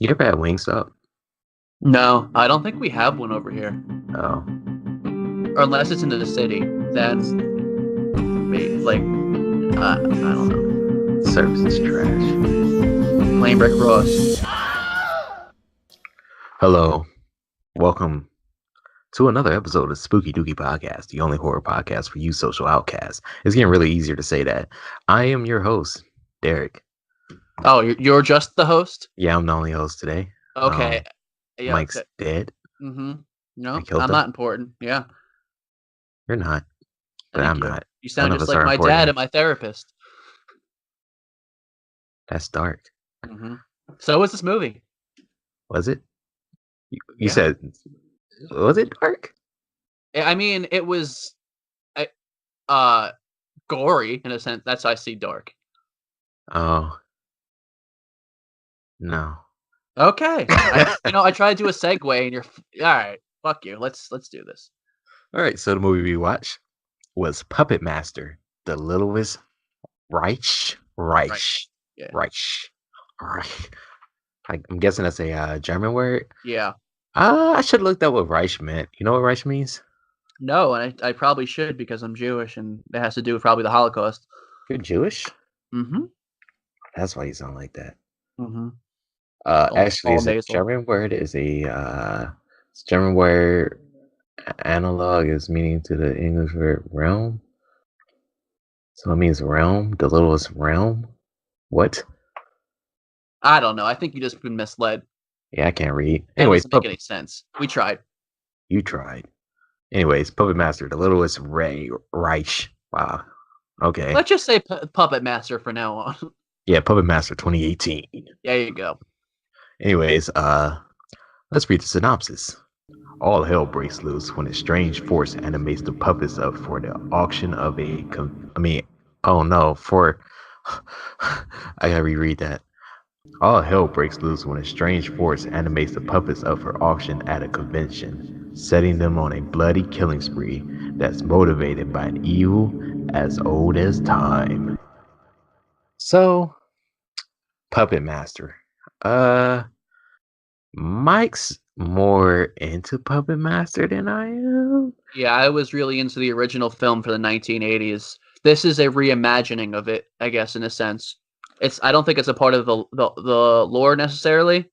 You ever had Wingstop? No, I don't think we have one over here. Oh, Or unless it's in the city, then I don't know. service is trash. Plain brick Ross. Hello, welcome to another episode of Spooky Dooky Podcast, the only horror podcast for you social outcasts. It's getting really easier to say that. I am your host, Derek. Oh, you're just the host? Yeah, I'm the only host today. Okay. Yeah. Mike's Okay. dead. I No, killed I'm him. not important. Yeah. You're not, but I'm Thank you. not. You None sound of just us like are my dad important. and my therapist. That's dark. hmm So was this movie? Was it? You Yeah. said, was it dark? I mean, it was uh uh, gory in a sense. That's how I see dark. Oh, no. Okay. I tried to do a segue and all right. Fuck you. Let's do this. All right, so the movie we watched was Puppet Master, the Littlest Reich. Right. Yeah. Reich. Reich. I'm guessing that's a German word. Yeah. I should look up what Reich meant. You know what Reich means? No, and I probably should because I'm Jewish and it has to do with probably the Holocaust. You're Jewish? Mm-hmm. That's why you sound like that. Mm-hmm. Actually, All it's a nasal. German word. It's German word analog is meaning to the English word realm. So it means realm, the littlest realm. What? I don't know. I think you just been misled. Yeah, I can't read. That Anyways, doesn't make any sense. We tried. you tried. Anyways, Puppet Master, the littlest Reich. Wow. Okay. Let's just say Puppet Master for now on. Yeah, Puppet Master 2018. There you go. Anyways, let's read the synopsis. All hell breaks loose when a strange force animates the puppets up for the auction of oh no, for I gotta reread that. All hell breaks loose when a strange force animates the puppets up for auction at a convention, setting them on a bloody killing spree that's motivated by an evil as old as time. So, Puppet Master. Uh, Mike's more into Puppet Master than I am. Yeah, I was really into the original film for the 1980s. This is a reimagining of it, I guess, in a sense. I don't think it's a part of the lore necessarily.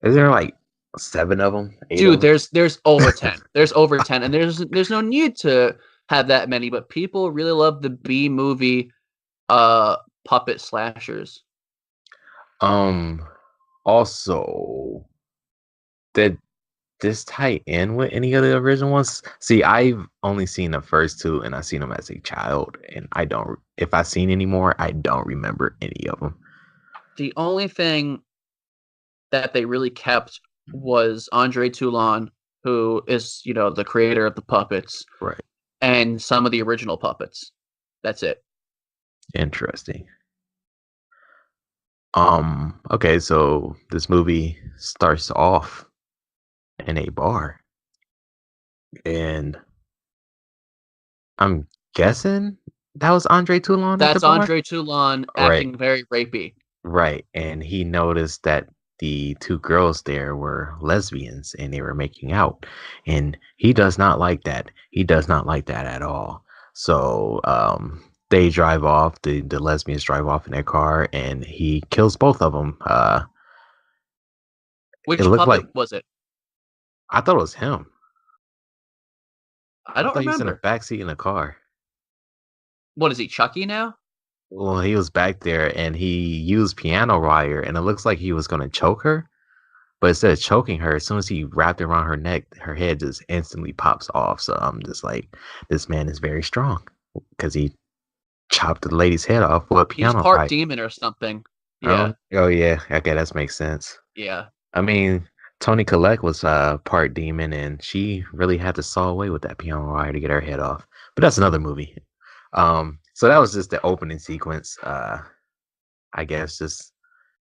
Is there like 7 of them? 8 Dude, of there's over 10. There's over 10 and there's no need to have that many, but people really love the B movie puppet slashers. them? Also, did this tie in with any of the original ones? See, I've only seen the first 2 and I seen them as a child, and I don't, if I've seen any more, I don't remember any of them. The only thing that they really kept was Andre Toulon, who is, the creator of the puppets, Right. and some of the original puppets. That's it. Interesting. Okay, so this movie starts off in a bar, and I'm guessing that was Andre Toulon at the That's bar? Andre Toulon Right, acting very rapey. right. And he noticed that the 2 girls there were lesbians and they were making out. And he does not like that. He does not like that at all. So they drive off, the lesbians drive off in their car and he kills both of them. It Which looked like, puppet was it? I thought it was him. I I don't thought he was in the remember. back seat in the car. What is he, Chucky now? Well, he was back there and he used piano wire and it looks like he was going to choke her. But instead of choking her, as soon as he wrapped it around her neck, her head just instantly pops off. So I'm just like, this man is very strong because he chopped the lady's head off with a He's piano part pipe. demon or something. Yeah, Oh yeah, okay, that makes sense. yeah. I mean, Tony Collette was part demon, and she really had to saw away with that piano wire to get her head off. But that's another movie. So that was just the opening sequence. I guess just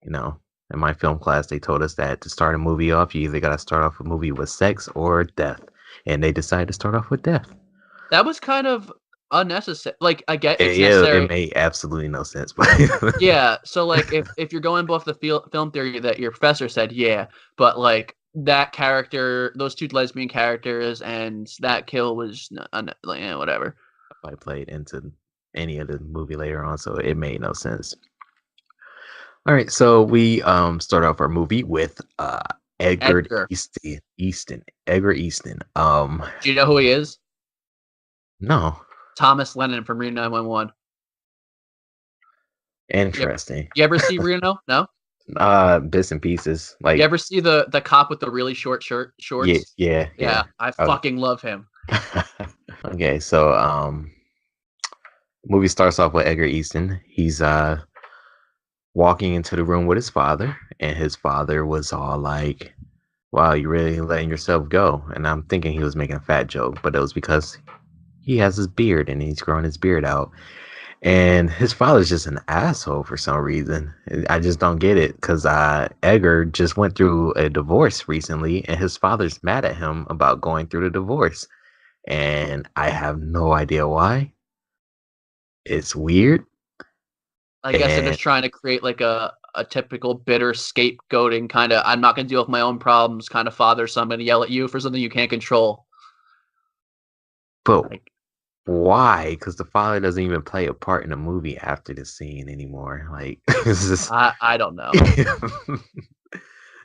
you know, in my film class, they told us that to start a movie off, you either got to start off a movie with sex or death. And they decided to start off with death. That was kind of unnecessary. Like I get it's Yeah, it necessary. made absolutely no sense, but Yeah, so like if you're going off the film theory that your professor said, yeah, but like that character, those two lesbian characters, and that kill was like, whatever. I played into any of the movie later on, so it made no sense. All right, so we start off our movie with Edgar Edgar, Easton. Edgar Easton. do you know who he is? No. Thomas Lennon from Reno 911. You, Interesting. you ever see Reno? No. Bits and pieces. You Like ever see the cop with the really short yeah, shorts? yeah, yeah. Yeah, I Okay. fucking love him. Okay, so movie starts off with Edgar Easton. He's walking into the room with his father, and his father was all like, "Wow, you really letting yourself go?" And I'm thinking he was making a fat joke, but it was because he has his beard and he's growing his beard out. And his father's just an asshole for some reason. I just don't get it because Edgar just went through a divorce recently, and his father's mad at him about going through the divorce. And I have no idea why. It's weird. I guess they're And just trying to create like a typical bitter scapegoating kind of I'm not going to deal with my own problems kind of father, so I'm going to yell at you for something you can't control. but Like why? Because the father doesn't even play a part in the movie after the scene anymore. Like it's just I don't know.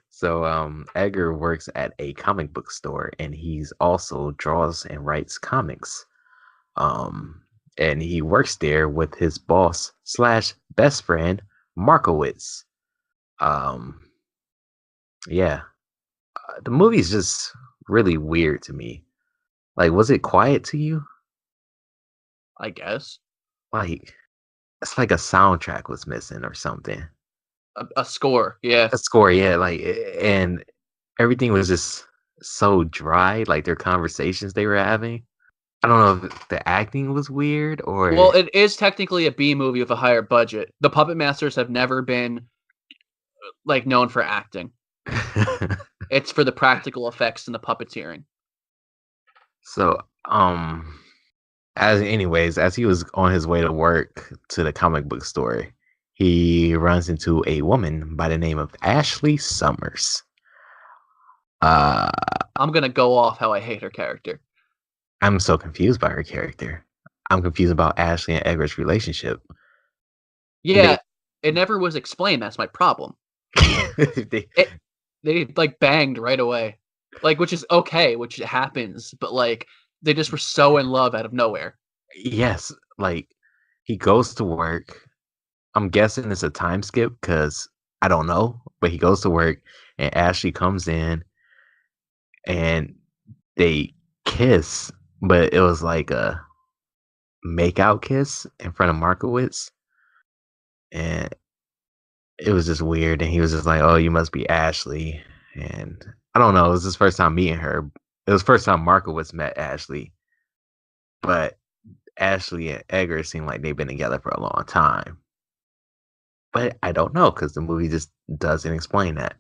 so Edgar works at a comic book store and he's also draws and writes comics. Um and he works there with his boss slash best friend Markowitz. Um yeah. The movie's just really weird to me. Like was it quiet to you? I guess Like it's like a soundtrack was missing or something. a score. Yeah, A score, yeah, like and everything was just so dry, like their conversations they were having. I don't know if the acting was weird well, or it is technically a B movie with a higher budget. The Puppet Masters have never been like known for acting. It's for the practical effects and the puppeteering. so as he was on his way to work to the comic book store, he runs into a woman by the name of Ashley Summers. Uh I'm gonna go off how I hate her character. I'm so confused by her character. I'm confused about Ashley and Edgar's relationship. Yeah, They it never was explained. That's my problem. they It they like banged right away, like which is okay, which happens, but like they just were so in love out of nowhere. yes, like he goes to work. I'm guessing it's a time skip because I don't know, but he goes to work and Ashley comes in and they kiss, but it was like a make out kiss in front of Markowitz. And it was just weird. And he was just like, "Oh, you must be Ashley." And I don't know. It was his first time meeting her. It was first time Markowitz met Ashley, but Ashley and Edgar seem like they've been together for a long time. But I don't know because the movie just doesn't explain that.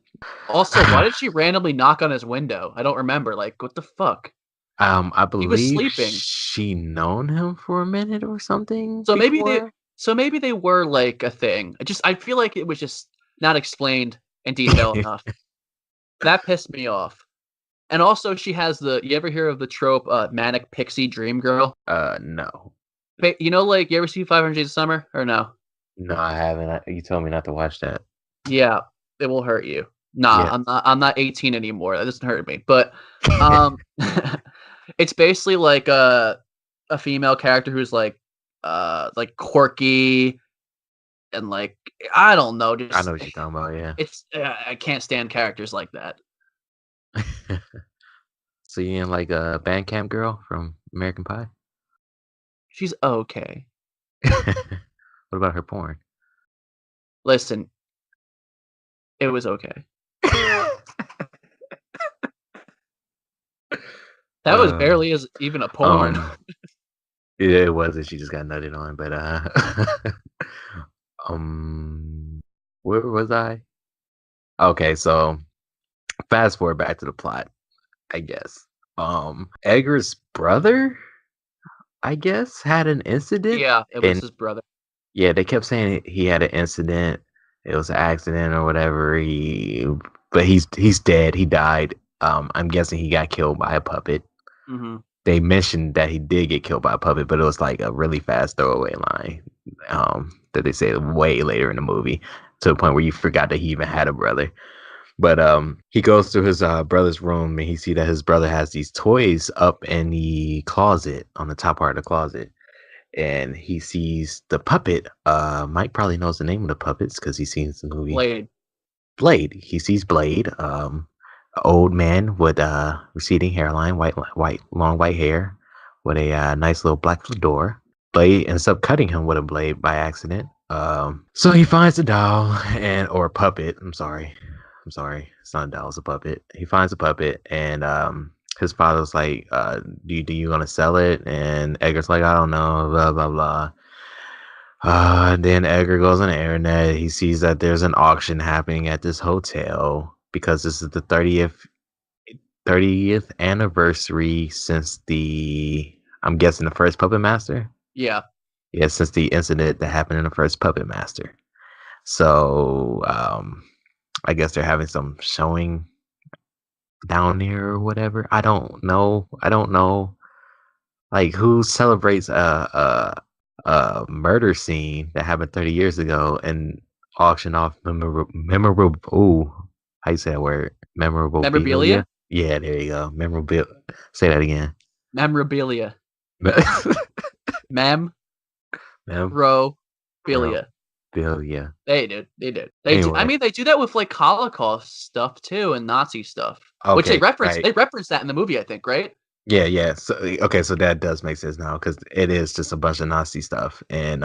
Also, why did she randomly knock on his window? I don't remember. Like, what the fuck? I He was believe sleeping. she known him for a minute or something So maybe they before. so maybe they were like a thing. I feel like it was just not explained in detail enough. That pissed me off. And also she has the you ever hear of the trope manic pixie dream girl? No, You know like you ever see 500 Days of Summer or no? no, I haven't. You told me not to watch that. Yeah, it will hurt you. Nah, Yeah. I'm not 18 anymore. That doesn't hurt me. But um it's basically like a female character who's like quirky and like I don't know, I know just what you're talking about. Yeah. it's I can't stand characters like that. So you ain't like a Bandcamp girl from American Pie? She's okay. What about her porn? Listen, it was okay. That was uh, barely as even a porn. um, yeah, it wasn't. She just got nutted on, but um, where was I? Okay, so fast forward back to the plot, I guess. Edgar's brother I guess, had an incident, Yeah, it was and his brother. yeah, they kept saying he had an incident. It was an accident or whatever. But he's dead. He died. I'm guessing he got killed by a puppet. Hmm. They mentioned that he did get killed by a puppet, but it was like a really fast throwaway line. That they say way later in the movie, to the point where you forgot that he even had a brother. But he goes to his brother's room and he see that his brother has these toys up in the closet on the top part of the closet, and he sees the puppet. Mike probably knows the name of the puppets because he's seen the movie Blade. Blade. He sees Blade, a old man with receding hairline, long white hair, with a nice little black fedora. Blade ends up cutting him with a blade by accident. So he finds a doll and or a puppet. I'm sorry, it's not a doll, it's a puppet. He finds a puppet, and his father's like, do you gonna sell it? And Edgar's like, I don't know, blah blah blah. Then Edgar goes on the internet. He sees that there's an auction happening at this hotel because this is the 30th anniversary since the, I'm guessing, the first Puppet Master. Yeah. Yeah, since the incident that happened in the first Puppet Master. So I guess they're having some showing down there or whatever. I don't know. I don't know. Like, who celebrates a murder scene that happened 30 years ago and auction off memorable, ooh, how you say that word? Memorable Memorabilia? belia? Yeah, there you go. Memorable. Say that again. Memorabilia. Memorabilia. Memorabilia. They did. They did. They do. I Anyway, mean, they do that with like Holocaust stuff too and Nazi stuff, which they okay, reference. right. They reference that in the movie, I think, right? Yeah, yeah. So okay, so that does make sense now because it is just a bunch of Nazi stuff, and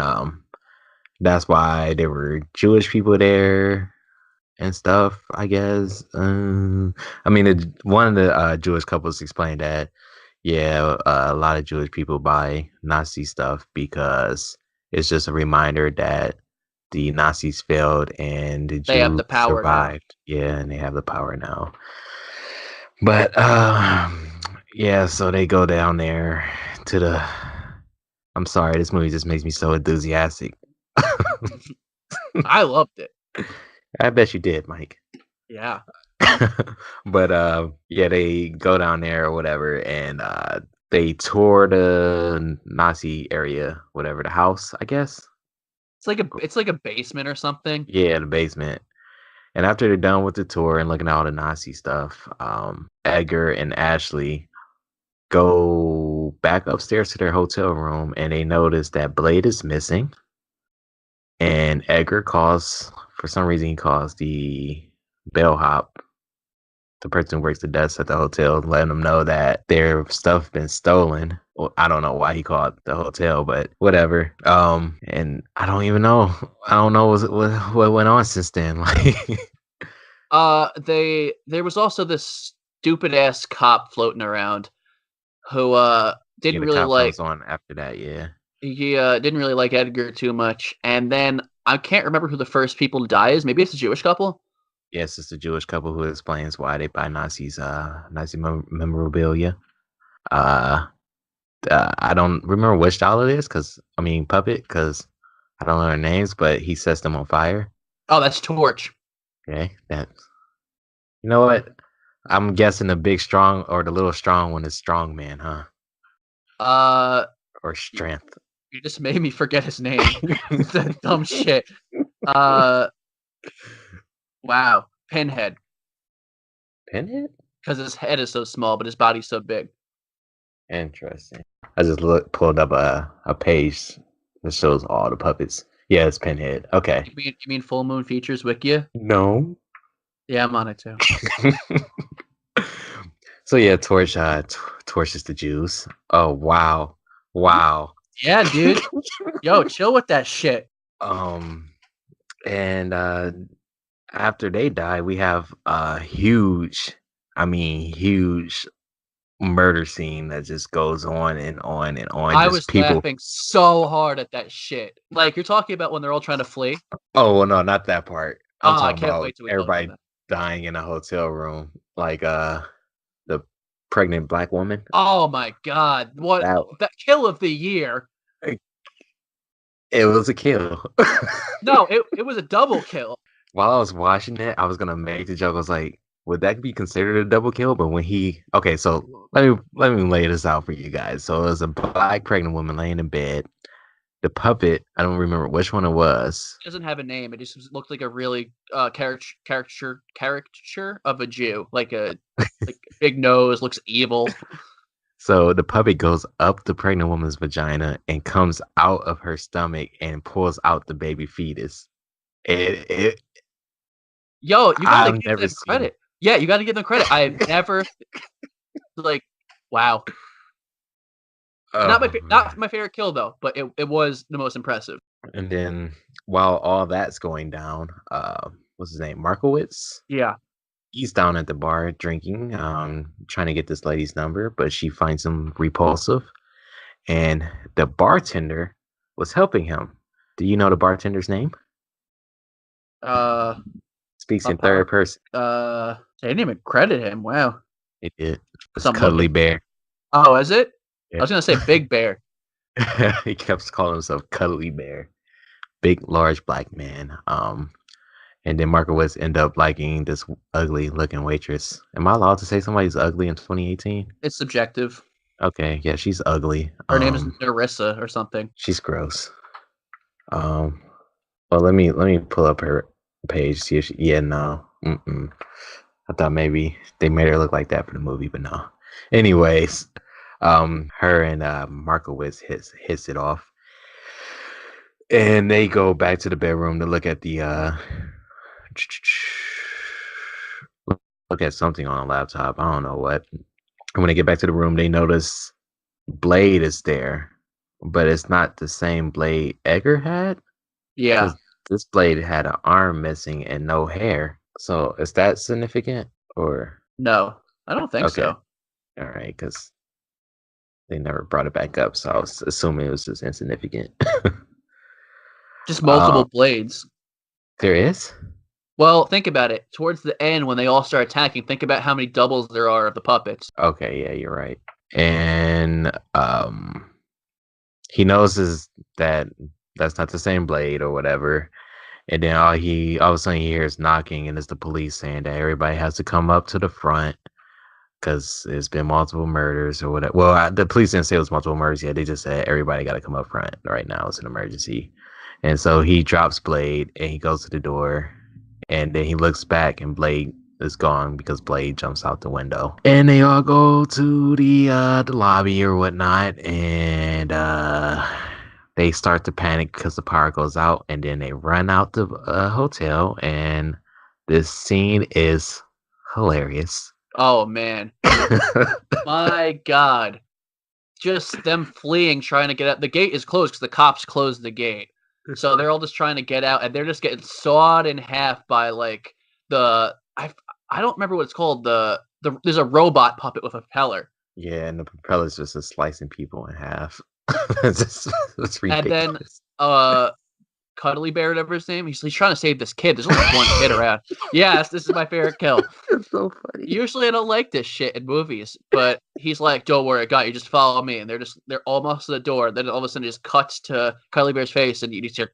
that's why there were Jewish people there and stuff, I guess. I mean, one of the Jewish couples explained that, yeah, a lot of Jewish people buy Nazi stuff because it's just a reminder that the Nazis failed and the They have Jews the power now. survived. Yeah, and they have the power now. But yeah, so they go down there to the. I'm sorry, this movie just makes me so enthusiastic. I loved it. I bet you did, Mike. Yeah. But yeah, they go down there or whatever, and they tour the Nazi area, whatever, the house, I guess. It's like a basement or something. Yeah, the basement. And after they're done with the tour and looking at all the Nazi stuff, Edgar and Ashley go back upstairs to their hotel room, and they notice that Blade is missing. And Edgar calls, for some reason, he calls the bellhop, the person who works the desk at the hotel, letting them know that their stuff been stolen. Well, I don't know why he called the hotel, but whatever. And I don't even know. I don't know what went on since then. Like, There was also this stupid ass cop floating around who yeah, didn't the really cop like comes on after that. Yeah, didn't really like Edgar too much. And then I can't remember who the first people to die is. Maybe it's a Jewish couple. yes, it's a Jewish couple who explains why they buy Nazi memorabilia. Uh, I don't remember which doll it is, because I mean puppet, because I don't know their names, but he sets them on fire. Oh, that's Torch. Okay, that, you know what? I'm guessing the big strong or the little strong one is strong man, huh? Uh, Or y- strength. you just made me forget his name. That dumb shit. Uh, wow, Pinhead, Pinhead? because his head is so small, but his body's so big. Interesting. I just pulled up a page that shows all the puppets. Yeah, it's Pinhead. Okay. You mean Full Moon Features Wikia? No. Yeah, I'm on it too. So yeah, torches the Jews. Oh wow, wow. Yeah, dude. Yo, chill with that shit. um, and after they die, we have a huge, I mean, huge murder scene that just goes on and on and on. I Just was people. laughing so hard at that shit. Like you're talking about when they're all trying to flee. Oh well, no, not that part. I'm Oh, I talking can't about wait till we talk about everybody that. dying in a hotel room. Like the pregnant black woman. Oh my god. What That that kill of the year. it was a kill. No, it was a double kill. While I was watching it, I was gonna make the joke. I was like, would that be considered a double kill? But when he okay, so let me lay this out for you guys. So it was a black pregnant woman laying in bed. The puppet, I don't remember which one it was. It doesn't have a name. It just looked like a really caricature of a Jew. Like big nose, looks evil. So the puppet goes up the pregnant woman's vagina and comes out of her stomach and pulls out the baby fetus. It Yo, you gotta I've give never them seen credit. Yeah, you gotta give them credit. I've never like wow. oh Not man. my favorite kill though, but it was the most impressive. And then while all that's going down, what's his name? Markowitz? Yeah. He's down at the bar drinking, trying to get this lady's number, but she finds him repulsive. And the bartender was helping him. Do you know the bartender's name? Uh Speaks in apart third person. they didn't even credit him. Wow. It did. It's So I'm looking. Cuddly Bear. Oh, is it? I Yeah. was gonna say Big Bear. He kept calling himself Cuddly Bear. Big, large black man. And then Markowitz end up liking this ugly looking waitress. Am I allowed to say somebody's ugly in 2018? It's subjective. Okay, yeah, she's ugly. Her name is Narissa or something. She's gross. Um, well, let me pull up her page. See if she, yeah, no. Mm-mm. I thought maybe they made her look like that for the movie, but no. Anyways, her and Markowitz hits it off, and they go back to the bedroom to look at the look at something on a laptop. I don't know what. And when they get back to the room, they notice Blade is there, but it's not the same Blade Edgar had Yeah. because this Blade had an arm missing and no hair. So is that significant or No, I don't think okay? so. All right, because they never brought it back up, so I was assuming it was just insignificant. Just uh, multiple blades. there is. Well, think about it. Towards the end, when they all start attacking, think about how many doubles there are of the puppets. Okay, yeah, you're right. And he knows is that that's not the same Blade or whatever. And then all of a sudden he hears knocking, and it's the police saying that everybody has to come up to the front because there's been multiple murders or whatever. Well, the police didn't say it was multiple murders yet. They just said everybody got to come up front right now. It's an emergency. And so he drops Blade and he goes to the door, and then he looks back and Blade is gone because Blade jumps out the window. And they all go to the lobby or whatnot, and they start to panic because the power goes out, and then they run out the hotel, and this scene is hilarious. Oh man, my god! Just them fleeing, trying to get out. The gate is closed because the cops closed the gate, so they're all just trying to get out, and they're just getting sawed in half by like I don't remember what it's called. There's a robot puppet with a propeller. Yeah, and the propeller's just slicing people in half. It's And then ridiculous. Cuddly Bear, whatever his name, he's trying to save this kid. There's only one kid around. Yes, this is my favorite kill. It's so funny. Usually I don't like this shit in movies, but he's like, "Don't worry, I got you. Just follow me." And they're almost to the door. Then all of a sudden, it just cuts to Cuddly Bear's face, and you just hear,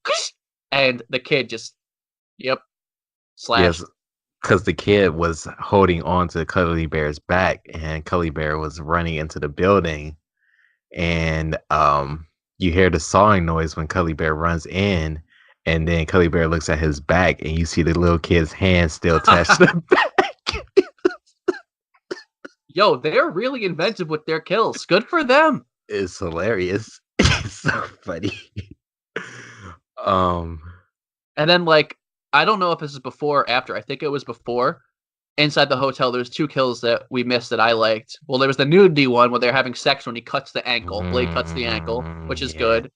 and the kid just, yep, slashed. Yes, because the kid was holding on to Cuddly Bear's back, and Cuddly Bear was running into the building, and you hear the sawing noise when Cuddly Bear runs in, and then Cuddly Bear looks at his back, and you see the little kid's hand still attached to the back. Yo, they're really inventive with their kills. Good for them. It's hilarious. It's so funny. Um, And then like, I don't know if this is before or after. I think it was before. Inside the hotel, there's two kills that we missed that I liked. Well, there was the nudity one where they're having sex when he cuts the ankle. Blade cuts the ankle, which is yeah, good.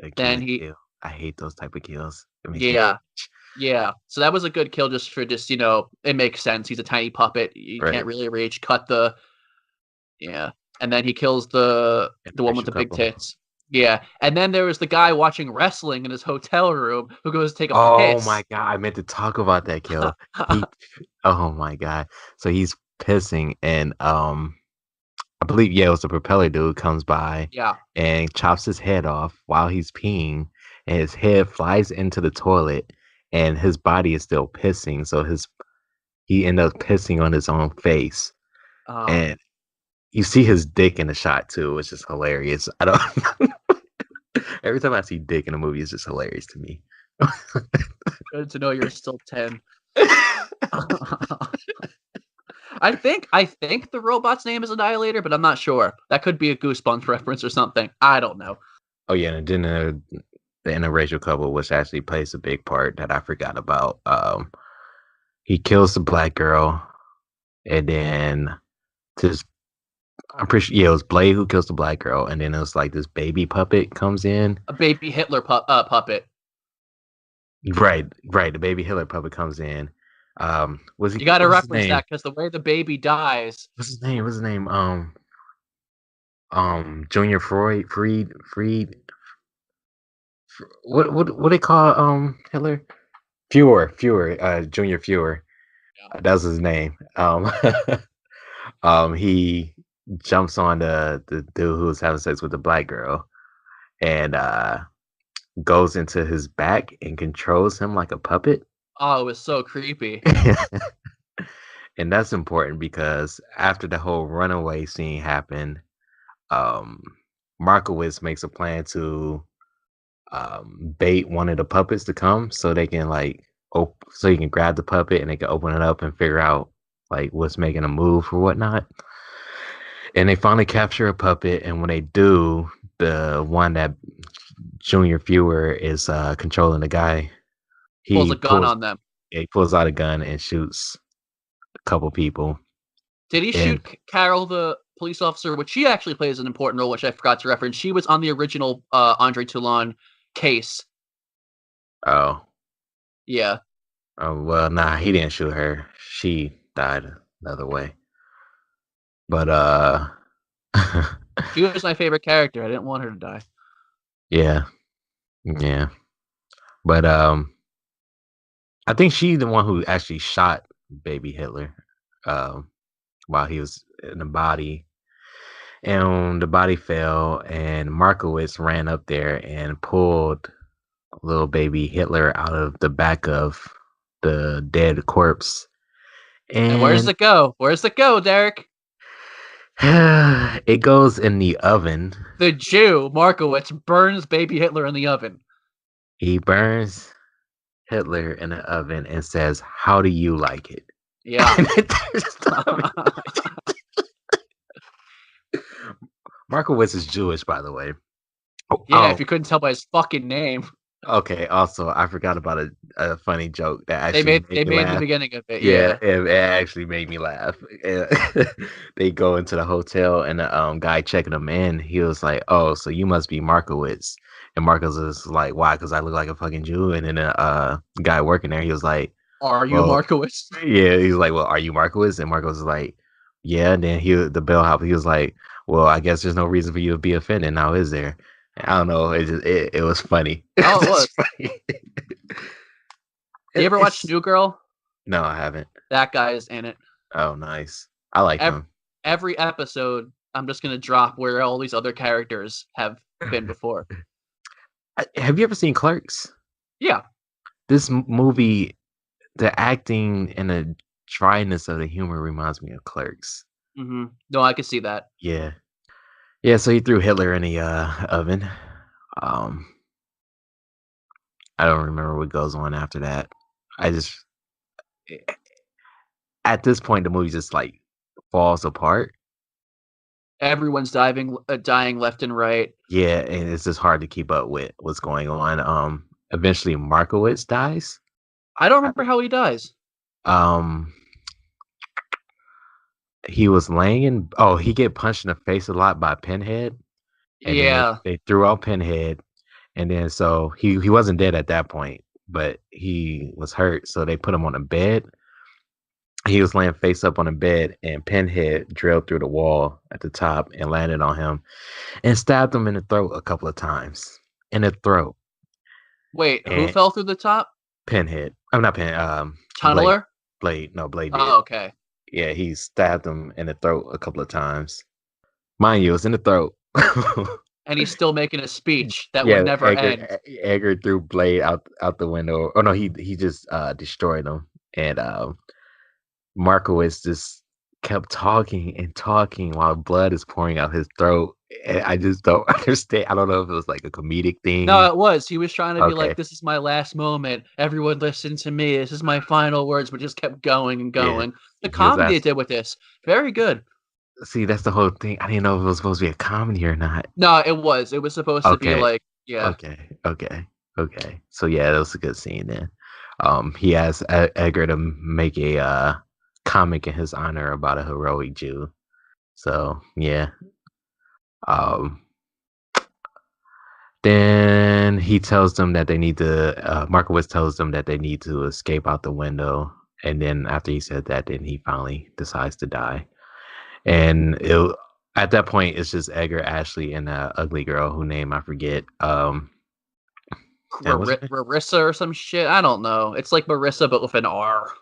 a Then killing he, kill. I hate those type of kills. It makes me yeah, yeah. So that was a good kill just for just, it makes sense. He's a tiny puppet. You right. can't really reach. Cut the, yeah. And then he kills the one with the big Couple. tits. Yeah. And then there was the guy watching wrestling in his hotel room who goes to take a Oh piss. my god, I meant to talk about that kill. He, oh my god. So he's pissing and I believe, yeah, it was the propeller dude comes by Yeah. and chops his head off while he's peeing, and his head flies into the toilet, and his body is still pissing, so he ends up pissing on his own face, Oh, and you see his dick in the shot too, which is hilarious. I don't. Every time I see dick in a movie, it's just hilarious to me. good to know you're still 10. I think the robot's name is Annihilator, but I'm not sure. That could be a Goosebumps reference or something. I don't know. Oh yeah, and then the interracial couple, which actually plays a big part that I forgot about. He kills the black girl, and then just I'm pretty sure, yeah, it was Blade who kills the black girl, and then it was like this baby puppet comes in. A baby Hitler puppet. Right, right. The baby Hitler puppet comes in. Was he? You got to What's his reference name? that because the way the baby dies. What's his name? What's his name? Junior Freed. What they call Hitler? Fuhrer. Junior Fuhrer. Yeah. That's his name. He jumps on the dude who was having sex with the black girl, and goes into his back and controls him like a puppet. Oh, it was so creepy. And that's important because after the whole runaway scene happened, um, Markowitz makes a plan to bait one of the puppets to come so they can so you can grab the puppet and they can open it up and figure out like what's making a move or whatnot. And they finally capture a puppet, and when they do, the one that Junior Fewer is controlling the guy, Pulls he a gun pulls on them. he pulls out a gun and shoots a couple people. Did he And shoot Carol, the police officer, which she actually plays an important role, which I forgot to reference. She was on the original Andre Toulon case. oh, Yeah. oh well, nah, he didn't shoot her. She died another way. But She was my favorite character. I didn't want her to die. yeah, yeah. But I think she's the one who actually shot baby Hitler um while he was in the body. And the body fell, and Markowitz ran up there and pulled little baby Hitler out of the back of the dead corpse. And where does And it go? Where does it go, Derek? it goes in the oven. The Jew, Markowitz, burns baby Hitler in the oven. He burns Hitler in the oven and says, "How do you like it?" Yeah. And Markowitz is Jewish, by the way. Oh, Yeah, if oh, you couldn't tell by his fucking name. okay. Also, I forgot about a funny joke that They actually made made they me made the laugh. beginning of it, Yeah, yeah. it actually made me laugh. They go into the hotel, and the guy checking them in, he was like, "Oh, so you must be Markowitz." And Markowitz is like, "Why? Because I look like a fucking Jew." And then the guy working there, he was like, Are you "Well, Markowitz? yeah." He's like, "Well, are you Markowitz?" And Markowitz is like, "Yeah." And then the bellhop, he was like, "Well, I guess there's no reason for you to be offended now, is there?" I don't know. It was funny. Oh, it It's was. funny. You ever watch It's New Girl? no, I haven't. That guy is in it. Oh, nice. I like Every, him. every episode, I'm just gonna drop where all these other characters have been before. Have you ever seen Clerks? Yeah. This movie, the acting and the dryness of the humor reminds me of Clerks. No, I can see that. Yeah, yeah. So he threw Hitler in the oven. Um, I don't remember what goes on after that. I just at this point the movie just like falls apart. Everyone's dying left and right. Yeah, and it's just hard to keep up with what's going on. Eventually Markowitz dies. I don't remember how he dies. Um, he was laying in. Oh, he get punched in the face a lot by Pinhead, and then Yeah. they threw out Pinhead, and then so he wasn't dead at that point, but he was hurt, so they put him on a bed. He was laying face up on a bed, and Pinhead drilled through the wall at the top and landed on him and stabbed him in the throat a couple of times. In the throat. Wait, who And fell through the top? Pinhead. I'm not Pinhead. Blade. Tunneler? Blade. No, Blade did. Oh, okay. Yeah, he stabbed him in the throat a couple of times. Mind you, it's in the throat. and he's still making a speech that would Yeah, never end. Edgar threw Blade out the window. Oh no, he just destroyed him, and Markowitz just kept talking and talking while blood is pouring out his throat. And I just don't understand. I don't know if it was like a comedic No, thing. it was. He was trying to be like, Okay, "This is my last moment. Everyone listen to me. This is my final words," but just kept going and yeah, going. The he was comedy they asked. did with this, very good. See, that's the whole thing. I didn't know if it was supposed to be a comedy or not. No, it was. It was supposed to be Okay, like, yeah, okay. So yeah, that was a good scene then. He asked Edgar to make a comic in his honor about a heroic Jew. So yeah. Um, then he tells them that they need to. Markowitz tells them that they need to escape out the window. And then after he said that, then he finally decides to die. And at that point, it's just Edgar, Ashley, and a ugly girl who name I forget. And what's her Marissa or some shit. I don't know. It's like Marissa, but with an R.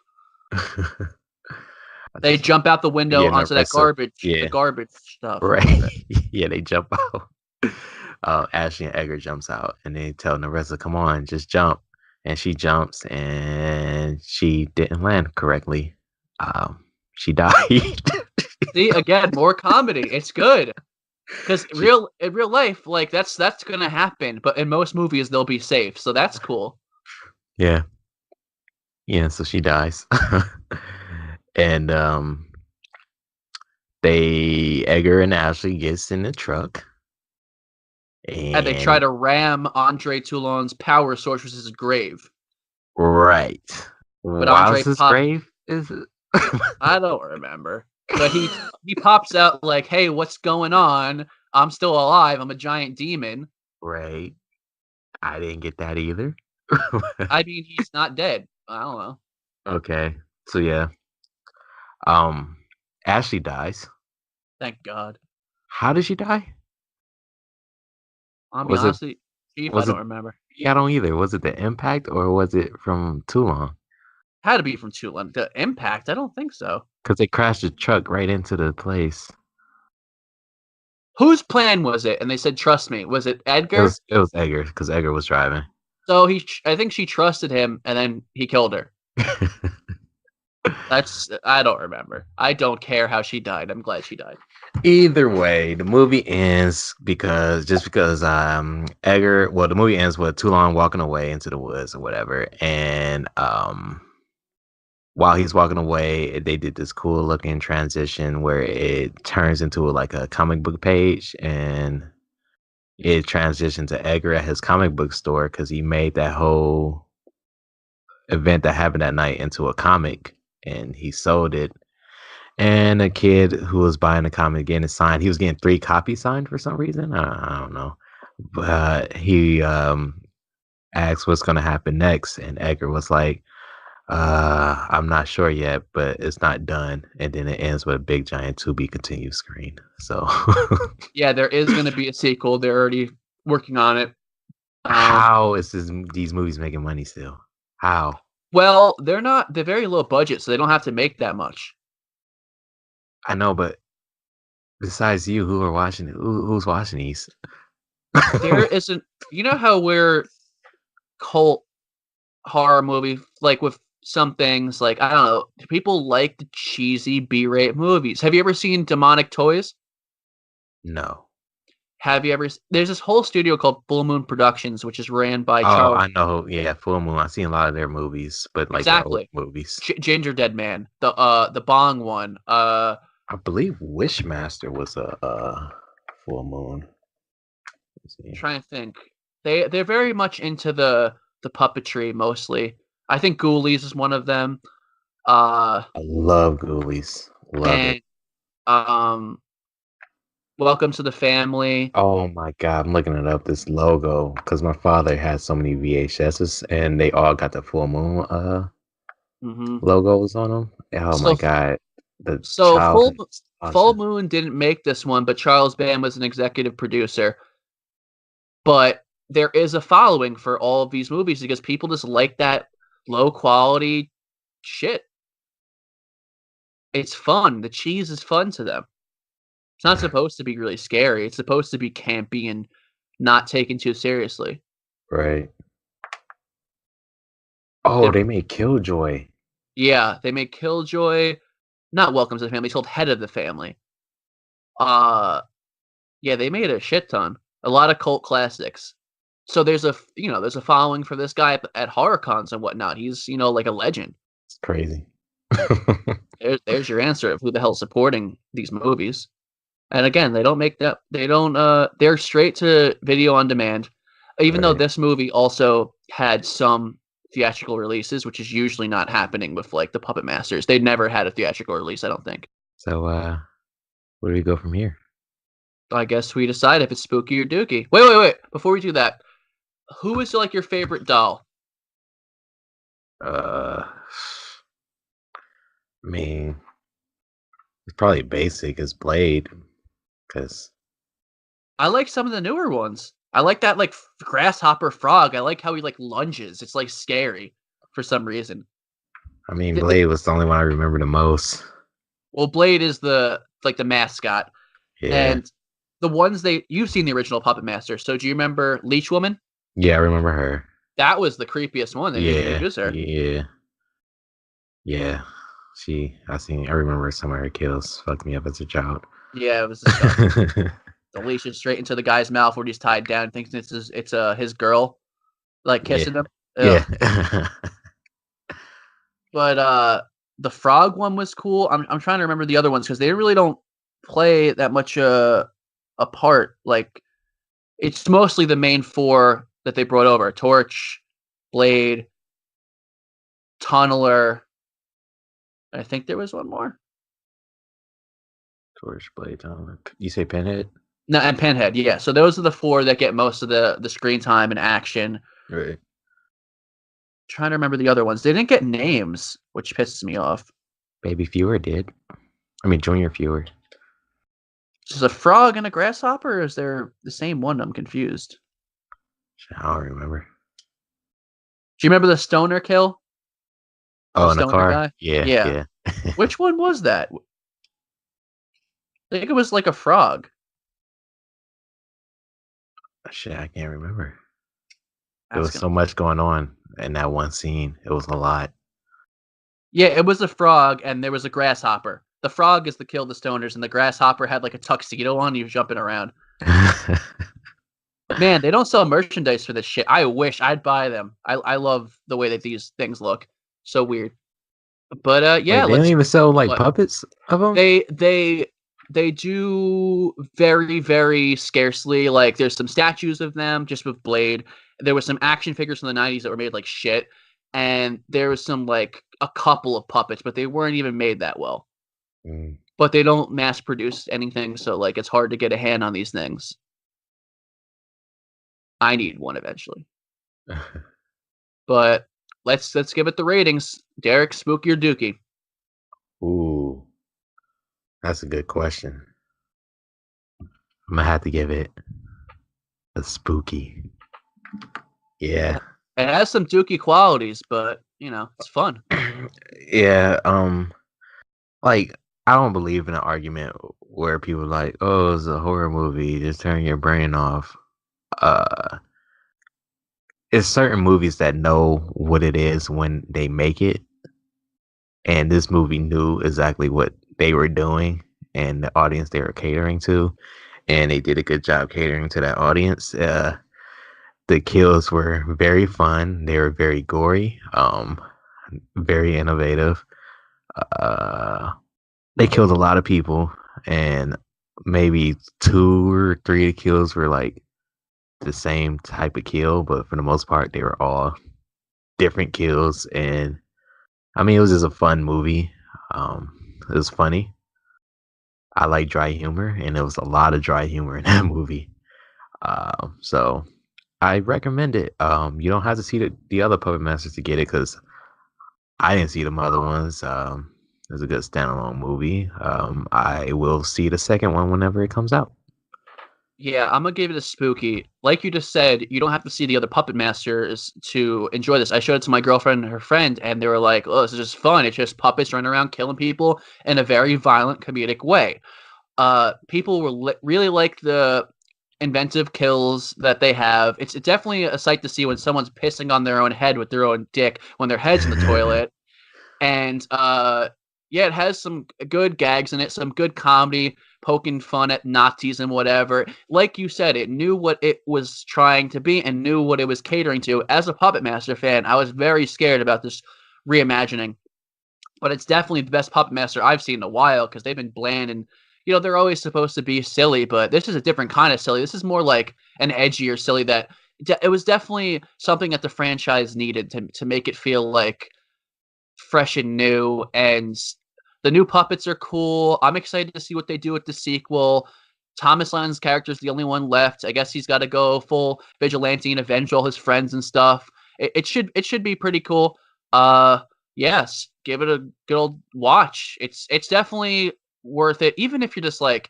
name? They jump out the window Yeah, onto that Narissa. garbage, the Yeah, garbage stuff. What is right. it? Yeah, they jump out. Ashley and Edgar jumps out, and they tell Narissa, "Come on, just jump." And she jumps, and she didn't land correctly. She died. See, again, more comedy. It's good. Because She, in real life, like that's gonna happen, but in most movies they'll be safe, so that's cool. yeah, yeah. So she dies, and they Edgar and Ashley gets in the truck, And they try and to ram Andre Toulon's power source, which is his grave. right, But whilst Andre his pop grave is I don't remember. But he pops out like, "Hey, what's going on? I'm still alive. I'm a giant demon." right. I didn't get that either. I mean, he's not dead. I don't know. Okay. So yeah. Um Ashley dies. Thank God. How did she die? I'll be Was it honestly, Chief, I was it don't remember. yeah, I don't either. Was it the impact or was it from Toulon? Had to be from Tulane. The impact? I don't think so. Because they crashed the truck right into the place. Whose plan was it? And they said, "Trust me." Was it It Edgar? was it was Edgar because Edgar was driving. So I think she trusted him, and then he killed her. I don't remember. I don't care how she died. I'm glad she died. Either way, the movie ends because Edgar the movie ends with Toulon walking away into the woods or whatever. And while he's walking away, they did this cool looking transition where it turns into like a comic book page and it transitioned to Edgar at his comic book store because he made that whole event that happened that night into a comic and he sold it. And a kid who was buying the comic getting it signed, he was getting 3 copies signed for some reason. I don't know. But he asked what's going to happen next. And Edgar was like, I'm not sure yet, but it's not done. And then it ends with a big giant to be continued screen. So Yeah, there is going to be a sequel. They're already working on it. how is these movies making money still? How? Well, they're very low budget, so they don't have to make that much. I know, but besides you, who are watching it? Who's watching these? There isn't, you know how we're cult horror movie, like with some things, like, I don't know, people like the cheesy B-rate movies. Have you ever seen Demonic Toys? No. Have you ever there's this whole studio called Full Moon Productions, which is ran by Oh, Charles I know. Yeah, Full Moon. I've seen a lot of their movies, but like their old exactly. movies. Ginger Dead Man, the Bong one. I believe Wishmaster was a Full Moon. Let's see. Trying to think. They're very much into the puppetry mostly. I think Ghoulies is one of them. Uh I love Ghoulies. Love it. and um Welcome to the Family. Oh my god, I'm looking it up. This logo because my father had so many VHSs and they all got the Full Moon hmm logos on them. Oh my So god, the so childhood Full nostalgia. Moon didn't make this one, but Charles Band was an executive producer. But there is a following for all of these movies because people just like that low quality shit. It's fun. The cheese is fun to them. It's not supposed to be really scary. It's supposed to be campy and not taken too seriously. Right. Oh, They they made Killjoy. Yeah, they made Killjoy not Welcome to the Family, it's called Head of the Family. Uh, yeah, they made a shit ton. A lot of cult classics. So there's a following for this guy at horror cons and whatnot. He's, like a legend. It's crazy. There's your answer of who the hell's supporting these movies. And again, they're straight to video on demand. Even though Right. this movie also had some theatrical releases, which is usually not happening with like the Puppet Masters. They'd never had a theatrical release, I don't think. So, where do we go from here? I guess we decide if it's spooky or dooky. Wait. Before we do that, who is like your favorite doll? Uh, I mean, it's probably basic as Blade, because I like some of the newer ones. I like that like grasshopper frog. I like how he like lunges. It's like scary for some reason. I mean, The Blade was the only one I remember the most. Well, Blade is the mascot, Yeah, and the ones you've seen the original Puppet Master. So do you remember Leech Woman? yeah, I remember her. That was the creepiest one. They didn't even Yeah, use her. yeah, yeah. I remember some of her kills fucked me up as a child. Yeah, it was disgusting. The leash is straight into the guy's mouth where he's tied down, thinks it's his girl, like Yeah, kissing him. Ugh. yeah. But the frog one was cool. I'm trying to remember the other ones because they really don't play that much a part. Like it's mostly the main four that they brought over: Torch, Blade, Tunneler. I think there was one more. Torch, Blade, you say Pinhead? No, and Pinhead. Yeah, so those are the four that get most of the screen time and action. Right. Trying to remember the other ones. They didn't get names, which pisses me off. Baby Fewer did. I mean, Junior Fewer. Is a frog and a grasshopper? Or is there the same one? I'm confused. I don't remember. Do you remember the stoner kill? Oh, The in the stoner car? guy? Yeah, Yeah. yeah. Which one was that? I think it was like a frog. Shit, I can't remember. There That's was gonna. so much going on in that one scene. It was a lot. Yeah, it was a frog and there was a grasshopper. The frog is the kill the stoners, and the grasshopper had like a tuxedo on. He was jumping around. Man, they don't sell merchandise for this shit. I wish I'd buy them. I love the way that these things look. So weird. But yeah, Wait, they don't let's even sell like what puppets of them? they do very very scarcely. Like there's some statues of them just with Blade. There was some action figures from the 90s that were made like shit, and there was some like a couple of puppets, but they weren't even made that well. Mm. But they don't mass produce anything, so like it's hard to get a hand on these things. I need one eventually. But let's give it the ratings. Derek, spooky or dooky? Ooh, that's a good question. I'm gonna have to give it a spooky. Yeah. It has some dooky qualities, but it's fun. Yeah, like I don't believe in an argument where people are like, "Oh, it's a horror movie, just turn your brain off." Uh, it's certain movies that know what it is when they make it, and this movie knew exactly what they were doing and the audience they were catering to, and they did a good job catering to that audience. The kills were very fun. They were very gory, very innovative. Uh, they killed a lot of people, and maybe 2 or 3 kills were like the same type of kill, but for the most part, they were all different kills. And I mean, it was just a fun movie. It was funny. I like dry humor, and there was a lot of dry humor in that movie. So I recommend it. You don't have to see the other Puppet Masters to get it because I didn't see the other ones. It's a good standalone movie. I will see the second one whenever it comes out. Yeah, I'm gonna give it a spooky. Like you just said, you don't have to see the other Puppet Masters to enjoy this. I showed it to my girlfriend and her friend, and they were like, "Oh, this is just fun. It's just puppets running around killing people in a very violent, comedic way." People will really like the inventive kills that they have. It's definitely a sight to see when someone's pissing on their own head with their own dick when their head's in the toilet. And yeah, it has some good gags in it, some good comedy, poking fun at Nazis and whatever. Like you said, it knew what it was trying to be and knew what it was catering to. As a Puppet Master fan, I was very scared about this reimagining, but it's definitely the best Puppet Master I've seen in a while because they've been bland and they're always supposed to be silly, but this is a different kind of silly. This is more like an edgier silly that it was definitely something that the franchise needed to make it feel like fresh and new. And the new puppets are cool. I'm excited to see what they do with the sequel. Thomas Lann's character is the only one left. I guess he's got to go full vigilante and avenge all his friends and stuff. It should be pretty cool. Yes, give it a good old watch. It's definitely worth it, even if you're just like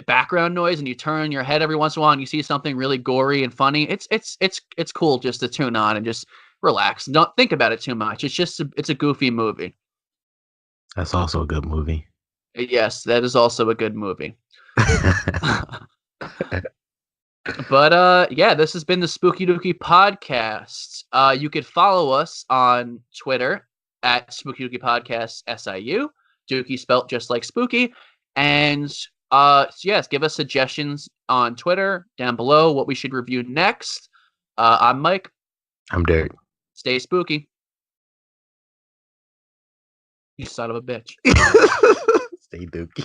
background noise and you turn your head every once in a while and you see something really gory and funny. It's cool just to tune on and just relax. Don't think about it too much. It's a goofy movie. That's also a good movie. Yes, that is also a good movie. But yeah, this has been the Spooky Dooky podcast. You could follow us on Twitter at Spooky Dooky Podcast SIU. Dooky spelt just like spooky. And yes, give us suggestions on Twitter down below what we should review next. I'm Mike. I'm Derek. Stay spooky. You son of a bitch. Stay dookie.